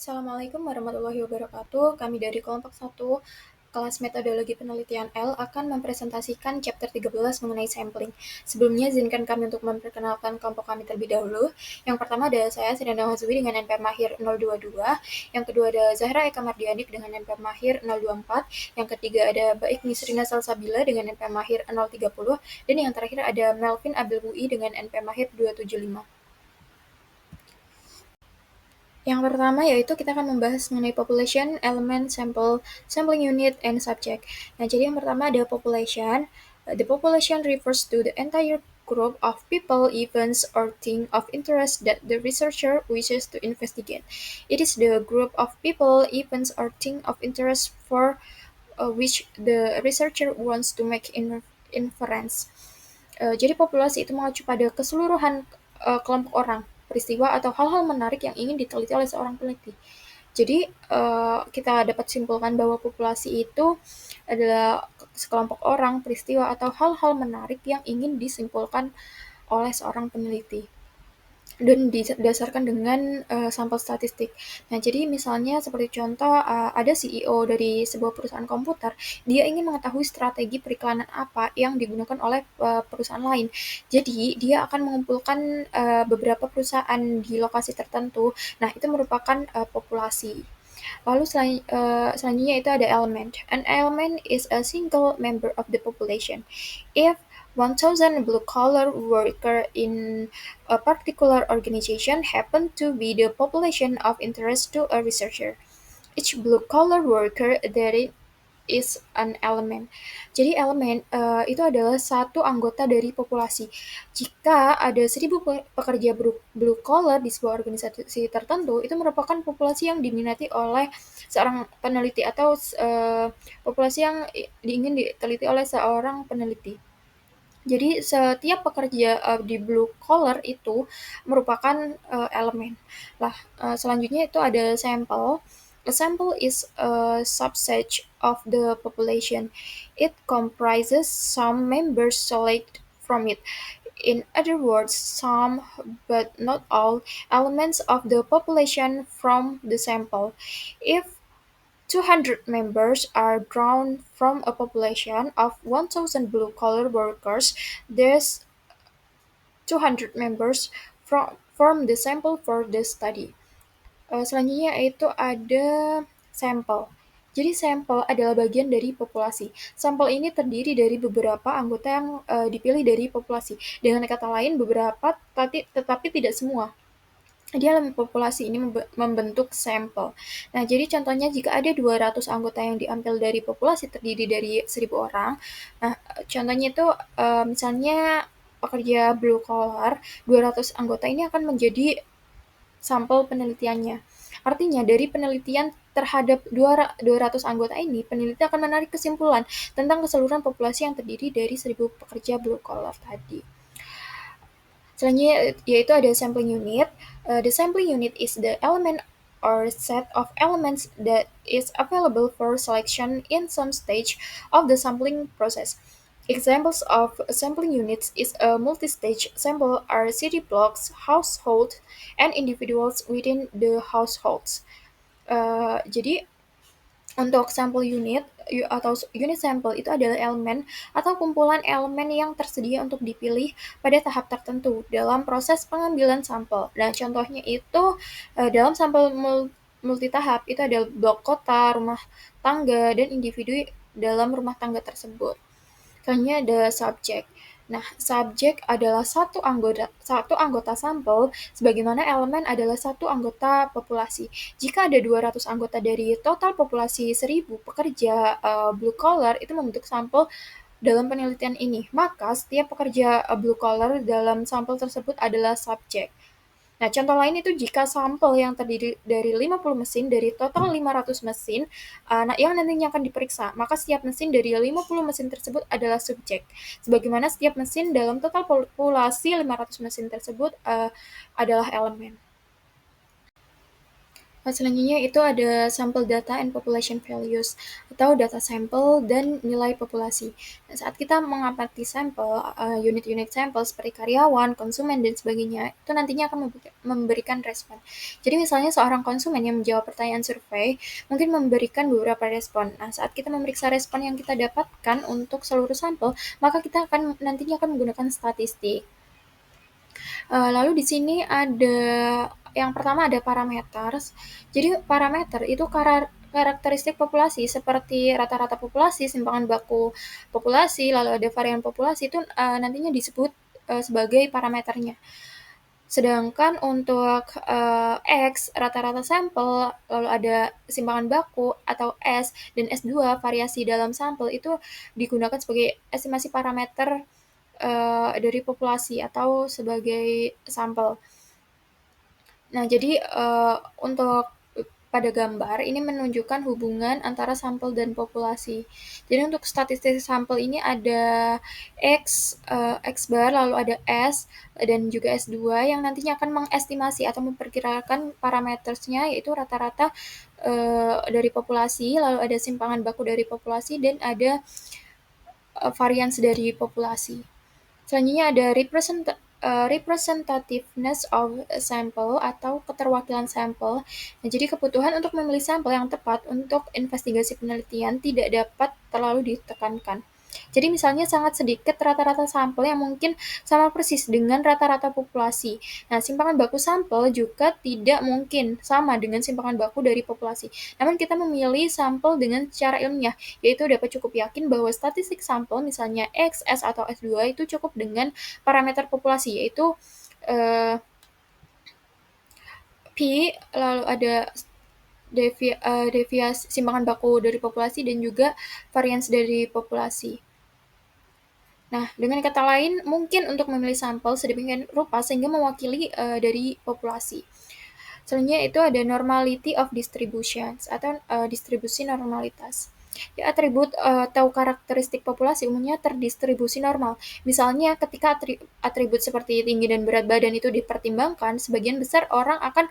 Assalamualaikum warahmatullahi wabarakatuh. Kami dari kelompok 1, kelas metodologi penelitian L akan mempresentasikan chapter 13 mengenai sampling. Sebelumnya, izinkan kami untuk memperkenalkan kelompok kami terlebih dahulu. Yang pertama ada saya, Sirenda Mazwi dengan NPM Mahir 022. Yang kedua ada Zahra Eka Mardianik dengan NPM Mahir 024. Yang ketiga ada Baik Nisrina Salsabila dengan NPM Mahir 030. Dan yang terakhir ada Melvin Abdul Bui dengan NPM Mahir 275. Yang pertama yaitu kita akan membahas mengenai population, element, sample, sampling unit, and subject. Nah, jadi yang pertama ada population. The population refers to the entire group of people, events, or things of interest that the researcher wishes to investigate. It is the group of people, events, or things of interest for which the researcher wants to make inference. Jadi populasi itu mengacu pada keseluruhan kelompok orang, peristiwa atau hal-hal menarik yang ingin diteliti oleh seorang peneliti. Jadi kita dapat simpulkan bahwa populasi itu adalah sekelompok orang, peristiwa atau hal-hal menarik yang ingin disimpulkan oleh seorang peneliti dan didasarkan dengan sampel statistik. Nah, jadi misalnya seperti contoh ada CEO dari sebuah perusahaan komputer, dia ingin mengetahui strategi periklanan apa yang digunakan oleh perusahaan lain. Jadi dia akan mengumpulkan beberapa perusahaan di lokasi tertentu. Nah, itu merupakan populasi. Lalu selanjutnya itu ada element. An element is a single member of the population. If 1,000 blue-collar workers in a particular organization happen to be the population of interest to a researcher, each blue-collar worker there is an element. Jadi elemen itu adalah satu anggota dari populasi. Jika ada 1.000 pekerja blue collar di sebuah organisasi tertentu, itu merupakan populasi yang diminati oleh seorang peneliti atau populasi yang ingin diteliti oleh seorang peneliti. Jadi setiap pekerja di blue collar itu merupakan elemen. Selanjutnya itu ada sampel. A sample is a subset of the population. It comprises some members selected from it. In other words, some, but not all, elements of the population from the sample. If 200 members are drawn from a population of 1,000 blue-collar workers, there's 200 members from the sample for the study. Selanjutnya itu ada sampel. Jadi sampel adalah bagian dari populasi. Sampel ini terdiri dari beberapa anggota yang dipilih dari populasi. Dengan kata lain, beberapa tetapi tidak semua. Di dalam populasi ini membentuk sampel. Nah, jadi contohnya jika ada 200 anggota yang diambil dari populasi terdiri dari 1.000 orang. Nah, contohnya itu misalnya pekerja blue collar, 200 anggota ini akan menjadi sampel penelitiannya. Artinya dari penelitian terhadap 200 anggota ini, peneliti akan menarik kesimpulan tentang keseluruhan populasi yang terdiri dari 1.000 pekerja blue collar tadi. Selanjutnya yaitu ada sampling unit. The sampling unit is the element or set of elements that is available for selection in some stage of the sampling process. Examples of sampling units is a multi-stage sample are city blocks, households, and individuals within the households. Jadi untuk sampel unit atau unit sampel itu adalah elemen atau kumpulan elemen yang tersedia untuk dipilih pada tahap tertentu dalam proses pengambilan sampel. Nah, contohnya itu dalam sampel multitahap itu ada blok kota, rumah tangga, dan individu dalam rumah tangga tersebut. Selanjutnya ada subjek. Nah, subjek adalah satu anggota sampel, sebagaimana elemen adalah satu anggota populasi. Jika ada 200 anggota dari total populasi 1.000 pekerja blue collar itu membentuk sampel dalam penelitian ini, maka setiap pekerja blue collar dalam sampel tersebut adalah subjek. Nah, contoh lain itu jika sampel yang terdiri dari 50 mesin dari total 500 mesin yang nantinya akan diperiksa, maka setiap mesin dari 50 mesin tersebut adalah subjek. Sebagaimana setiap mesin dalam total populasi 500 mesin tersebut adalah elemen. Selanjutnya itu ada sample data and population values atau data sampel dan nilai populasi. Nah, saat kita mengamati sampel, unit-unit sampel seperti karyawan, konsumen, dan sebagainya, itu nantinya akan memberikan respon. Jadi misalnya seorang konsumen yang menjawab pertanyaan survei mungkin memberikan beberapa respon. Nah, saat kita memeriksa respon yang kita dapatkan untuk seluruh sampel, maka kita nantinya akan menggunakan statistik. Lalu di sini ada yang pertama ada parameter. Jadi parameter itu karakteristik populasi seperti rata-rata populasi, simpangan baku populasi, lalu ada varian populasi itu nantinya disebut sebagai parameternya. Sedangkan untuk X, rata-rata sampel, lalu ada simpangan baku atau S dan S2, variasi dalam sampel itu digunakan sebagai estimasi parameter dari populasi atau sebagai sampel. Nah, jadi untuk pada gambar ini menunjukkan hubungan antara sampel dan populasi. Jadi untuk statistik sampel ini ada X bar, lalu ada S dan juga S2 yang nantinya akan mengestimasi atau memperkirakan parametersnya, yaitu rata-rata dari populasi, lalu ada simpangan baku dari populasi, dan ada varians dari populasi. Selanjutnya ada representativeness of sample atau keterwakilan sampel. Nah, jadi kebutuhan untuk memilih sampel yang tepat untuk investigasi penelitian tidak dapat terlalu ditekankan. Jadi misalnya sangat sedikit rata-rata sampel yang mungkin sama persis dengan rata-rata populasi. Nah, simpangan baku sampel juga tidak mungkin sama dengan simpangan baku dari populasi. Namun kita memilih sampel dengan cara ilmiah, yaitu dapat cukup yakin bahwa statistik sampel misalnya X, S, atau S2 itu cukup dengan parameter populasi, yaitu P, lalu ada deviasi simpangan baku dari populasi dan juga varians dari populasi. Nah, dengan kata lain, mungkin untuk memilih sampel sedemikian rupa sehingga mewakili dari populasi. Selanjutnya itu ada normality of distributions atau distribusi normalitas. Ya, atribut atau karakteristik populasi umumnya terdistribusi normal. Misalnya ketika atribut seperti tinggi dan berat badan itu dipertimbangkan, sebagian besar orang akan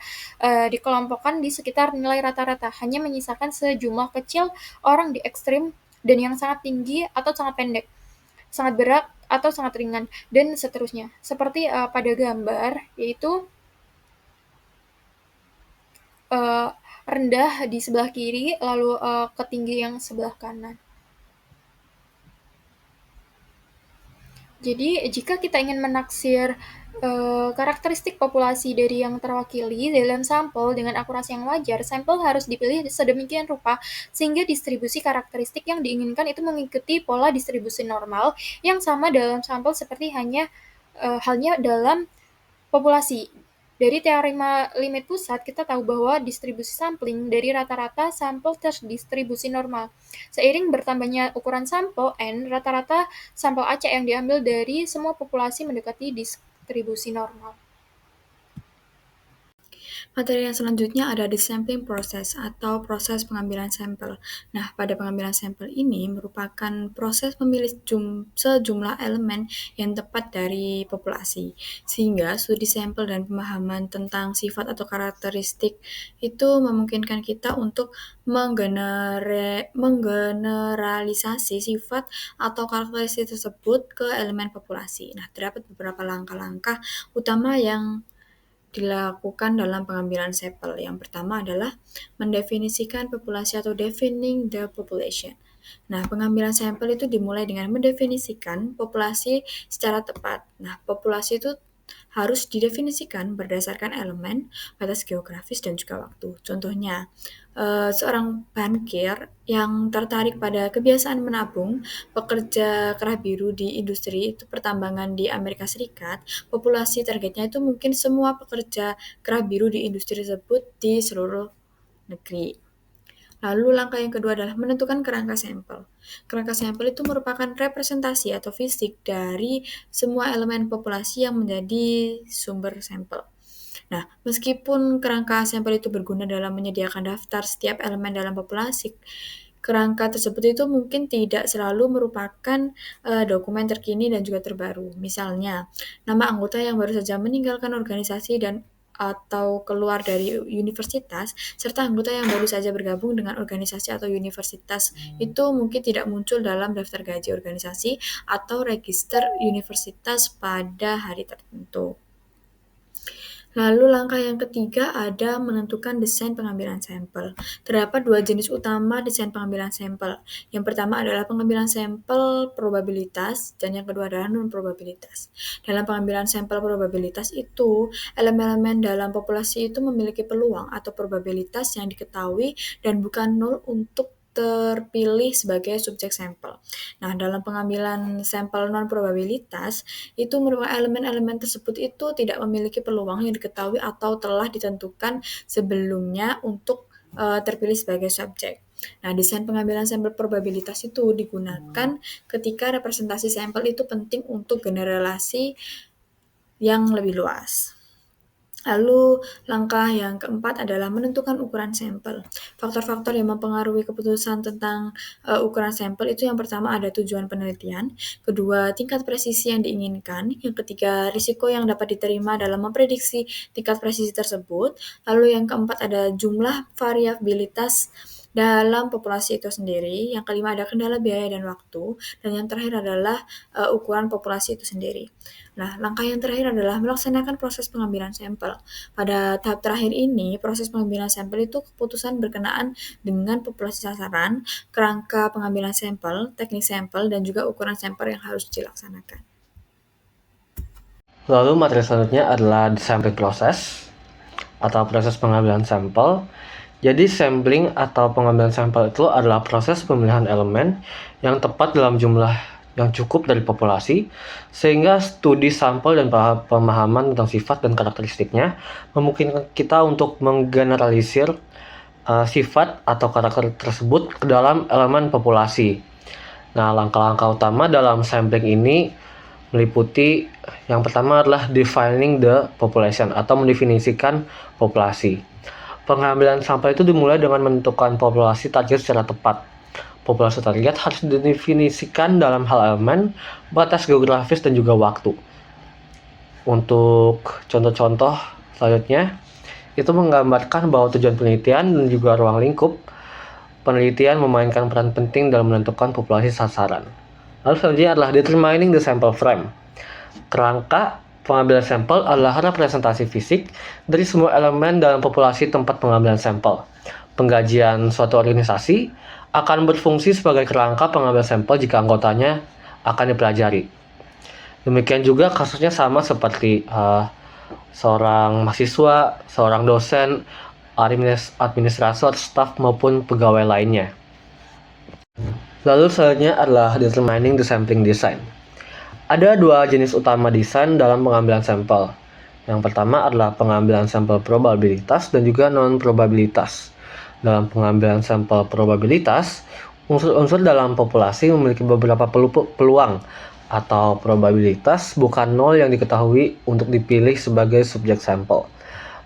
dikelompokkan di sekitar nilai rata-rata, hanya menyisakan sejumlah kecil orang di ekstrim dan yang sangat tinggi atau sangat pendek, sangat berat atau sangat ringan, dan seterusnya. Seperti pada gambar, yaitu uh, rendah di sebelah kiri, lalu ketinggi yang sebelah kanan. Jadi, jika kita ingin menaksir karakteristik populasi dari yang terwakili dalam sampel dengan akurasi yang wajar, sampel harus dipilih sedemikian rupa sehingga distribusi karakteristik yang diinginkan itu mengikuti pola distribusi normal yang sama dalam sampel seperti halnya dalam populasi. Dari teorema limit pusat, kita tahu bahwa distribusi sampling dari rata-rata sampel terdistribusi normal. Seiring bertambahnya ukuran sampel N, rata-rata sampel acak yang diambil dari semua populasi mendekati distribusi normal. Materi yang selanjutnya ada di sampling process atau proses pengambilan sampel. Nah, pada pengambilan sampel ini merupakan proses memilih sejumlah elemen yang tepat dari populasi, sehingga studi sampel dan pemahaman tentang sifat atau karakteristik itu memungkinkan kita untuk menggeneralisasi sifat atau karakteristik tersebut ke elemen populasi. Nah, terdapat beberapa langkah-langkah utama yang dilakukan dalam pengambilan sampel. Yang pertama adalah mendefinisikan populasi atau defining the population. Nah, pengambilan sampel itu dimulai dengan mendefinisikan populasi secara tepat. Nah, populasi itu harus didefinisikan berdasarkan elemen, batas geografis, dan juga waktu. Contohnya, seorang bankir yang tertarik pada kebiasaan menabung, pekerja kerah biru di industri itu pertambangan di Amerika Serikat, populasi targetnya itu mungkin semua pekerja kerah biru di industri tersebut di seluruh negeri. Lalu langkah yang kedua adalah menentukan kerangka sampel. Kerangka sampel itu merupakan representasi atau fisik dari semua elemen populasi yang menjadi sumber sampel. Nah, meskipun kerangka sampel itu berguna dalam menyediakan daftar setiap elemen dalam populasi, kerangka tersebut itu mungkin tidak selalu merupakan dokumen terkini dan juga terbaru. Misalnya, nama anggota yang baru saja meninggalkan organisasi dan atau keluar dari universitas, serta anggota yang baru saja bergabung dengan organisasi atau universitas itu mungkin tidak muncul dalam daftar gaji organisasi atau register universitas pada hari tertentu. Lalu langkah yang ketiga ada menentukan desain pengambilan sampel. Terdapat dua jenis utama desain pengambilan sampel. Yang pertama adalah pengambilan sampel probabilitas dan yang kedua adalah non-probabilitas. Dalam pengambilan sampel probabilitas itu, elemen-elemen dalam populasi itu memiliki peluang atau probabilitas yang diketahui dan bukan nol untuk terpilih sebagai subjek sampel. Nah, dalam pengambilan sampel non-probabilitas, itu merupakan elemen-elemen tersebut itu tidak memiliki peluang yang diketahui atau telah ditentukan sebelumnya untuk terpilih sebagai subjek. Nah, desain pengambilan sampel probabilitas itu digunakan ketika representasi sampel itu penting untuk generalisasi yang lebih luas. Lalu langkah yang keempat adalah menentukan ukuran sampel. Faktor-faktor yang mempengaruhi keputusan tentang ukuran sampel itu yang pertama ada tujuan penelitian, kedua tingkat presisi yang diinginkan, yang ketiga risiko yang dapat diterima dalam memprediksi tingkat presisi tersebut, lalu yang keempat ada jumlah variabilitas dalam populasi itu sendiri, yang kelima ada kendala biaya dan waktu, dan yang terakhir adalah ukuran populasi itu sendiri. Nah, langkah yang terakhir adalah melaksanakan proses pengambilan sampel. Pada tahap terakhir ini, proses pengambilan sampel itu keputusan berkenaan dengan populasi sasaran, kerangka pengambilan sampel, teknik sampel, dan juga ukuran sampel yang harus dilaksanakan. Lalu materi selanjutnya adalah sampling process atau proses pengambilan sampel. Jadi sampling atau pengambilan sampel itu adalah proses pemilihan elemen yang tepat dalam jumlah yang cukup dari populasi, sehingga studi sampel dan pemahaman tentang sifat dan karakteristiknya memungkinkan kita untuk menggeneralisir sifat atau karakter tersebut ke dalam elemen populasi. Nah, langkah-langkah utama dalam sampling ini meliputi yang pertama adalah defining the population atau mendefinisikan populasi. Pengambilan sampel itu dimulai dengan menentukan populasi target secara tepat. Populasi target harus didefinisikan dalam hal elemen, batas geografis, dan juga waktu. Untuk contoh-contoh selanjutnya, itu menggambarkan bahwa tujuan penelitian dan juga ruang lingkup penelitian memainkan peran penting dalam menentukan populasi sasaran. Lalu selanjutnya adalah determining the sample frame. Kerangka pengambilan sampel adalah representasi fisik dari semua elemen dalam populasi tempat pengambilan sampel. Penggajian suatu organisasi akan berfungsi sebagai kerangka pengambilan sampel jika anggotanya akan dipelajari. Demikian juga kasusnya sama seperti seorang mahasiswa, seorang dosen, administrator, staf maupun pegawai lainnya. Lalu selanjutnya adalah determining the sampling design. Ada dua jenis utama desain dalam pengambilan sampel. Yang pertama adalah pengambilan sampel probabilitas dan juga non-probabilitas. Dalam pengambilan sampel probabilitas, unsur-unsur dalam populasi memiliki beberapa peluang atau probabilitas bukan nol yang diketahui untuk dipilih sebagai subjek sampel.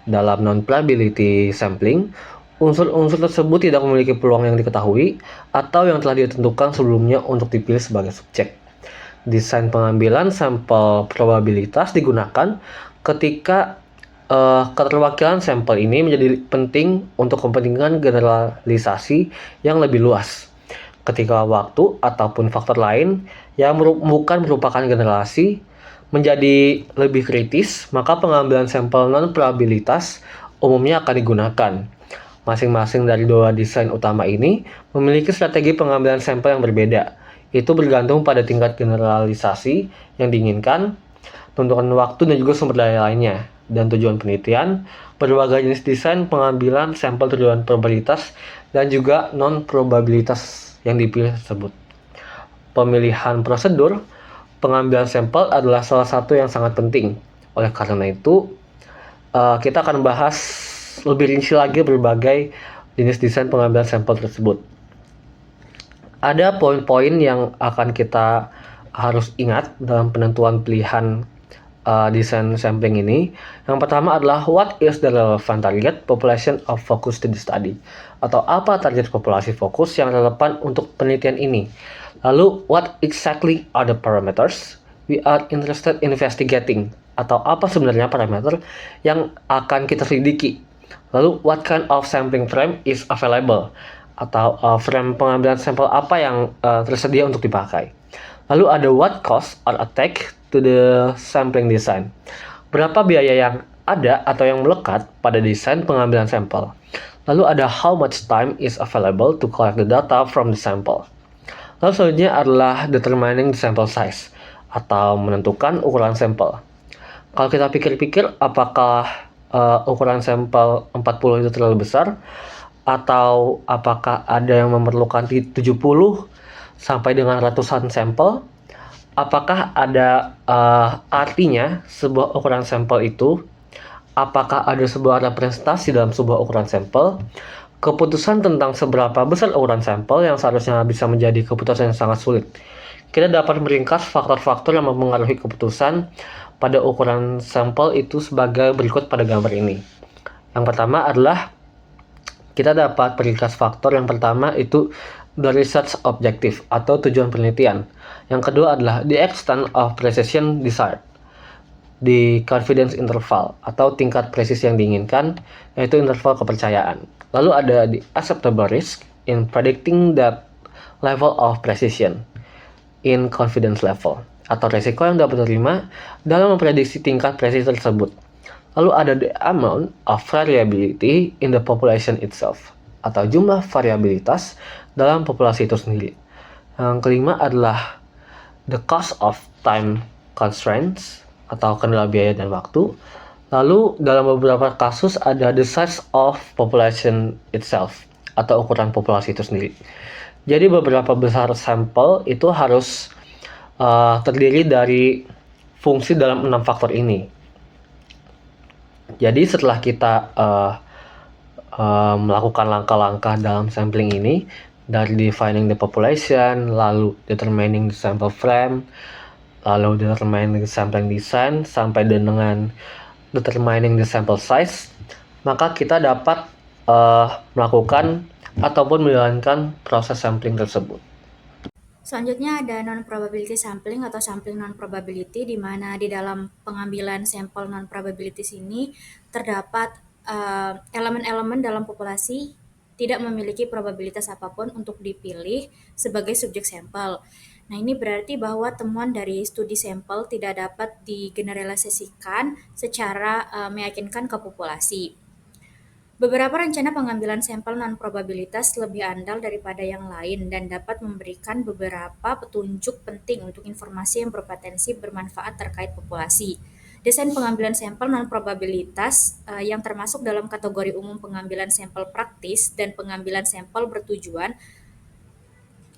Dalam non-probability sampling, unsur-unsur tersebut tidak memiliki peluang yang diketahui atau yang telah ditentukan sebelumnya untuk dipilih sebagai subjek. Desain pengambilan sampel probabilitas digunakan ketika keterwakilan sampel ini menjadi penting untuk kepentingan generalisasi yang lebih luas. Ketika waktu ataupun faktor lain yang bukan merupakan generasi menjadi lebih kritis, maka pengambilan sampel non-probabilitas umumnya akan digunakan. Masing-masing dari dua desain utama ini memiliki strategi pengambilan sampel yang berbeda. Itu bergantung pada tingkat generalisasi yang diinginkan, tentukan waktu dan juga sumber daya lainnya, dan tujuan penelitian, berbagai jenis desain pengambilan sampel tujuan probabilitas dan juga non-probabilitas yang dipilih tersebut. Pemilihan prosedur pengambilan sampel adalah salah satu yang sangat penting. Oleh karena itu, kita akan bahas lebih rinci lagi berbagai jenis desain pengambilan sampel tersebut. Ada poin-poin yang akan kita harus ingat dalam penentuan pilihan desain sampling ini. Yang pertama adalah what is the relevant target population of focus to the study, atau apa target populasi fokus yang relevan untuk penelitian ini. Lalu what exactly are the parameters we are interested in investigating, atau apa sebenarnya parameter yang akan kita selidiki. Lalu what kind of sampling frame is available, atau frame pengambilan sampel apa yang tersedia untuk dipakai. Lalu ada what cost or attached to the sampling design. Berapa biaya yang ada atau yang melekat pada desain pengambilan sampel. Lalu ada how much time is available to collect the data from the sample. Lalu selanjutnya adalah determining the sample size, atau menentukan ukuran sampel. Kalau kita pikir-pikir, apakah ukuran sampel 40 itu terlalu besar, atau apakah ada yang memerlukan 70 sampai dengan ratusan sampel? Apakah ada artinya sebuah ukuran sampel itu? Apakah ada sebuah representasi dalam sebuah ukuran sampel? Keputusan tentang seberapa besar ukuran sampel yang seharusnya bisa menjadi keputusan yang sangat sulit. Kita dapat meringkas faktor-faktor yang mempengaruhi keputusan pada ukuran sampel itu sebagai berikut pada gambar ini. Yang pertama adalah kita dapat meringkas faktor yang pertama itu the research objective atau tujuan penelitian. Yang kedua adalah the extent of precision desired, di confidence interval atau tingkat presisi yang diinginkan, yaitu interval kepercayaan. Lalu ada the acceptable risk in predicting that level of precision in confidence level, atau resiko yang dapat diterima dalam memprediksi tingkat presisi tersebut. Lalu ada the amount of variability in the population itself, atau jumlah variabilitas dalam populasi itu sendiri. Yang kelima adalah the cost of time constraints, atau kendala biaya dan waktu. Lalu dalam beberapa kasus ada the size of population itself, atau ukuran populasi itu sendiri. Jadi beberapa besar sampel itu harus terdiri dari fungsi dalam 6 faktor ini. Jadi setelah kita melakukan langkah-langkah dalam sampling ini, dari defining the population, lalu determining the sample frame, lalu determining the sampling design, sampai dengan determining the sample size, maka kita dapat melakukan ataupun menjalankan proses sampling tersebut. Selanjutnya ada non-probability sampling atau sampling non-probability, di mana di dalam pengambilan sampel non-probability ini terdapat elemen-elemen dalam populasi tidak memiliki probabilitas apapun untuk dipilih sebagai subjek sampel. Nah, ini berarti bahwa temuan dari studi sampel tidak dapat digeneralisasikan secara meyakinkan ke populasi. Beberapa rencana pengambilan sampel non-probabilitas lebih andal daripada yang lain dan dapat memberikan beberapa petunjuk penting untuk informasi yang berpotensi bermanfaat terkait populasi. Desain pengambilan sampel non-probabilitas yang termasuk dalam kategori umum pengambilan sampel praktis dan pengambilan sampel bertujuan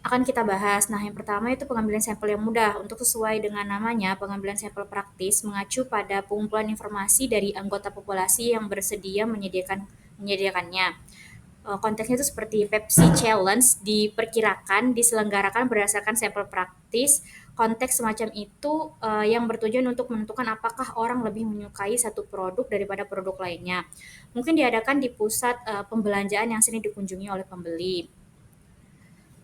akan kita bahas. Nah, yang pertama itu pengambilan sampel yang mudah. Untuk sesuai dengan namanya, pengambilan sampel praktis mengacu pada pengumpulan informasi dari anggota populasi yang bersedia menyediakannya. Konteksnya itu seperti Pepsi Challenge diperkirakan diselenggarakan berdasarkan sampel praktis. Konteks semacam itu yang bertujuan untuk menentukan apakah orang lebih menyukai satu produk daripada produk lainnya. Mungkin diadakan di pusat pembelanjaan yang sering dikunjungi oleh pembeli.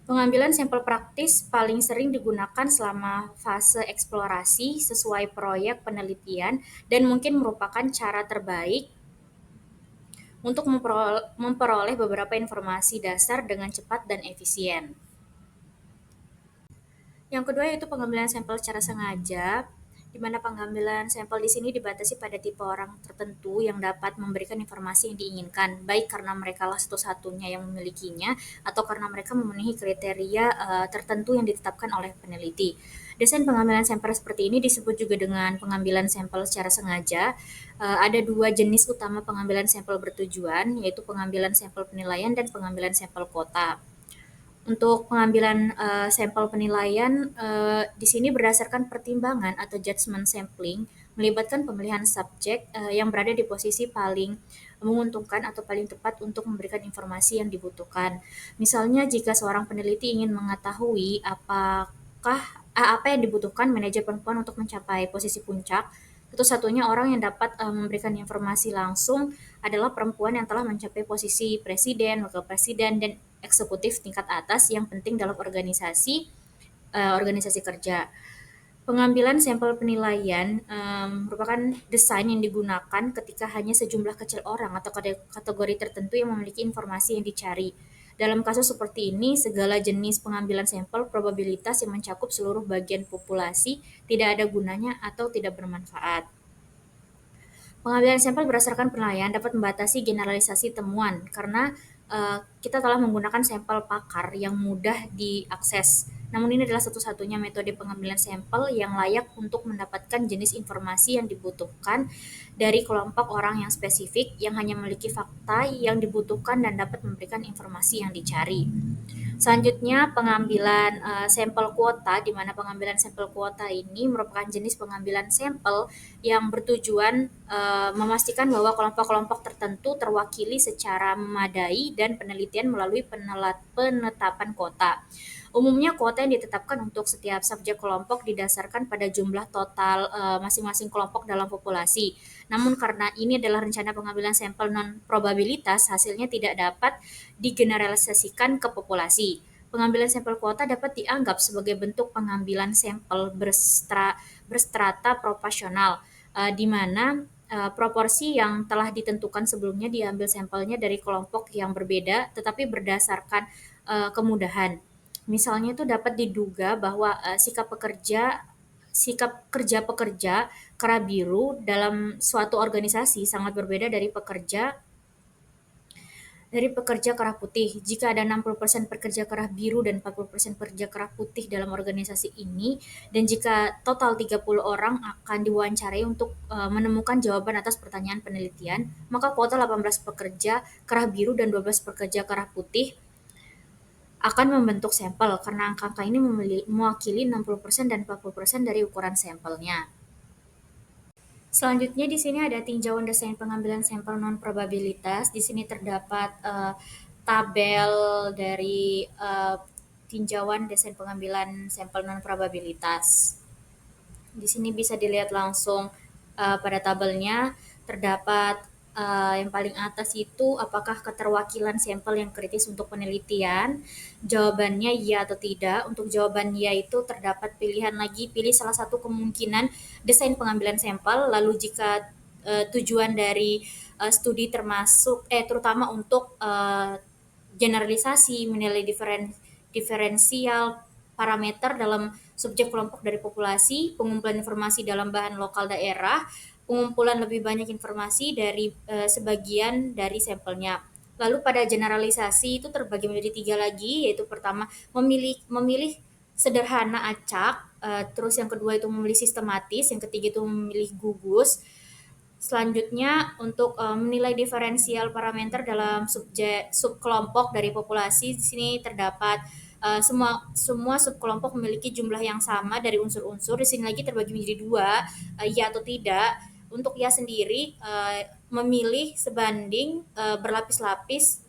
Pengambilan sampel praktis paling sering digunakan selama fase eksplorasi sesuai proyek penelitian dan mungkin merupakan cara terbaik untuk memperoleh beberapa informasi dasar dengan cepat dan efisien. Yang kedua yaitu pengambilan sampel secara sengaja, di mana pengambilan sampel di sini dibatasi pada tipe orang tertentu yang dapat memberikan informasi yang diinginkan, baik karena mereka lah satu-satunya yang memilikinya atau karena mereka memenuhi kriteria tertentu yang ditetapkan oleh peneliti. Desain pengambilan sampel seperti ini disebut juga dengan pengambilan sampel secara sengaja. Ada dua jenis utama pengambilan sampel bertujuan, yaitu pengambilan sampel penilaian dan pengambilan sampel kuota. Untuk pengambilan sampel penilaian di sini berdasarkan pertimbangan atau judgment sampling, melibatkan pemilihan subjek yang berada di posisi paling menguntungkan atau paling tepat untuk memberikan informasi yang dibutuhkan. Misalnya jika seorang peneliti ingin mengetahui apa yang dibutuhkan manajer perempuan untuk mencapai posisi puncak, satu-satunya orang yang dapat memberikan informasi langsung adalah perempuan yang telah mencapai posisi presiden, wakil presiden, dan eksekutif tingkat atas yang penting dalam organisasi kerja. Pengambilan sampel penilaian merupakan desain yang digunakan ketika hanya sejumlah kecil orang atau kategori tertentu yang memiliki informasi yang dicari. Dalam kasus seperti ini, segala jenis pengambilan sampel probabilitas yang mencakup seluruh bagian populasi tidak ada gunanya atau tidak bermanfaat. Pengambilan sampel berdasarkan penilaian dapat membatasi generalisasi temuan karena kita telah menggunakan sampel pakar yang mudah diakses. Namun ini adalah satu-satunya metode pengambilan sampel yang layak untuk mendapatkan jenis informasi yang dibutuhkan dari kelompok orang yang spesifik yang hanya memiliki fakta yang dibutuhkan dan dapat memberikan informasi yang dicari. Selanjutnya pengambilan sampel kuota, di mana pengambilan sampel kuota ini merupakan jenis pengambilan sampel yang bertujuan memastikan bahwa kelompok-kelompok tertentu terwakili secara memadai dan penelitian melalui penetapan kuota. Umumnya kuota yang ditetapkan untuk setiap subjek kelompok didasarkan pada jumlah total masing-masing kelompok dalam populasi. Namun karena ini adalah rencana pengambilan sampel non-probabilitas, hasilnya tidak dapat digeneralisasikan ke populasi. Pengambilan sampel kuota dapat dianggap sebagai bentuk pengambilan sampel berstrata proporsional, di mana proporsi yang telah ditentukan sebelumnya diambil sampelnya dari kelompok yang berbeda tetapi berdasarkan kemudahan. Misalnya itu dapat diduga bahwa sikap kerja pekerja kera biru dalam suatu organisasi sangat berbeda dari pekerja kerah putih. Jika ada 60% pekerja kerah biru dan 40% pekerja kerah putih dalam organisasi ini, dan jika total 30 orang akan diwawancarai untuk menemukan jawaban atas pertanyaan penelitian, maka kuota 18 pekerja kerah biru dan 12 pekerja kerah putih akan membentuk sampel karena angka-angka ini mewakili 60% dan 40% dari ukuran sampelnya. Selanjutnya di sini ada tinjauan desain pengambilan sampel non-probabilitas. Di sini terdapat tabel dari tinjauan desain pengambilan sampel non-probabilitas. Di sini bisa dilihat langsung pada tabelnya terdapat yang paling atas itu apakah keterwakilan sampel yang kritis untuk penelitian. Jawabannya iya atau tidak. Untuk jawaban iya itu terdapat pilihan lagi, pilih salah satu kemungkinan desain pengambilan sampel. Lalu jika tujuan dari studi terutama untuk generalisasi, menilai diferensial parameter dalam subjek kelompok dari populasi, pengumpulan informasi dalam bahan lokal daerah, pengumpulan lebih banyak informasi dari sebagian dari sampelnya. Lalu pada generalisasi itu terbagi menjadi 3 lagi, yaitu pertama memilih sederhana acak, terus yang kedua itu memilih sistematis, yang ketiga itu memilih gugus. Selanjutnya untuk menilai diferensial parameter dalam subkelompok dari populasi, di sini terdapat semua subkelompok memiliki jumlah yang sama dari unsur-unsur. Di sini lagi terbagi menjadi 2, ya atau tidak. Untuk ya sendiri memilih sebanding berlapis-lapis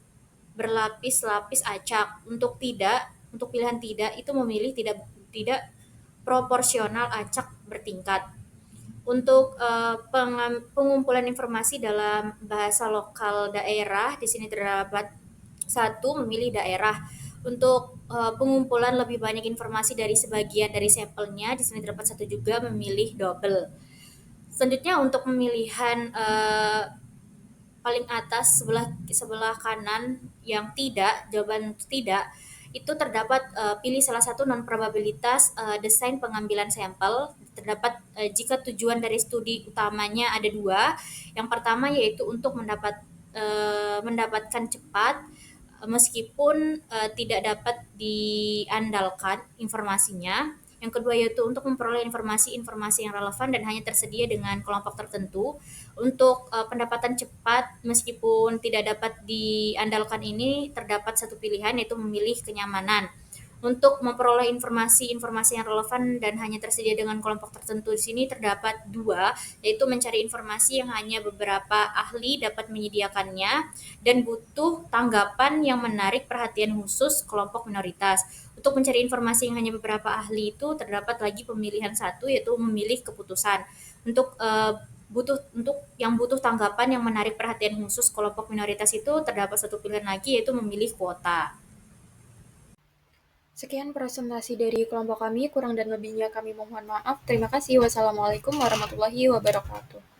acak. Untuk pilihan tidak itu memilih tidak proporsional acak bertingkat. Untuk pengumpulan informasi dalam bahasa lokal daerah, di sini terdapat 1, memilih daerah. Untuk pengumpulan lebih banyak informasi dari sebagian dari sampelnya, di sini terdapat 1 juga, memilih double. Selanjutnya untuk pemilihan paling atas sebelah kanan yang tidak, jawaban tidak, itu terdapat pilih salah satu non-probabilitas desain pengambilan sampel. Terdapat jika tujuan dari studi utamanya ada 2. Yang pertama yaitu untuk mendapatkan cepat meskipun tidak dapat diandalkan informasinya. Yang kedua yaitu untuk memperoleh informasi-informasi yang relevan dan hanya tersedia dengan kelompok tertentu. Untuk pendapatan cepat meskipun tidak dapat diandalkan ini terdapat 1 pilihan yaitu memilih kenyamanan. Untuk memperoleh informasi-informasi yang relevan dan hanya tersedia dengan kelompok tertentu, di sini terdapat 2, yaitu mencari informasi yang hanya beberapa ahli dapat menyediakannya dan butuh tanggapan yang menarik perhatian khusus kelompok minoritas. Untuk mencari informasi yang hanya beberapa ahli itu terdapat lagi pemilihan 1, yaitu memilih keputusan. Untuk yang butuh tanggapan yang menarik perhatian khusus kelompok minoritas itu terdapat 1 pilihan lagi, yaitu memilih kuota. Sekian presentasi dari kelompok kami, kurang dan lebihnya kami mohon maaf. Terima kasih. Wassalamualaikum warahmatullahi wabarakatuh.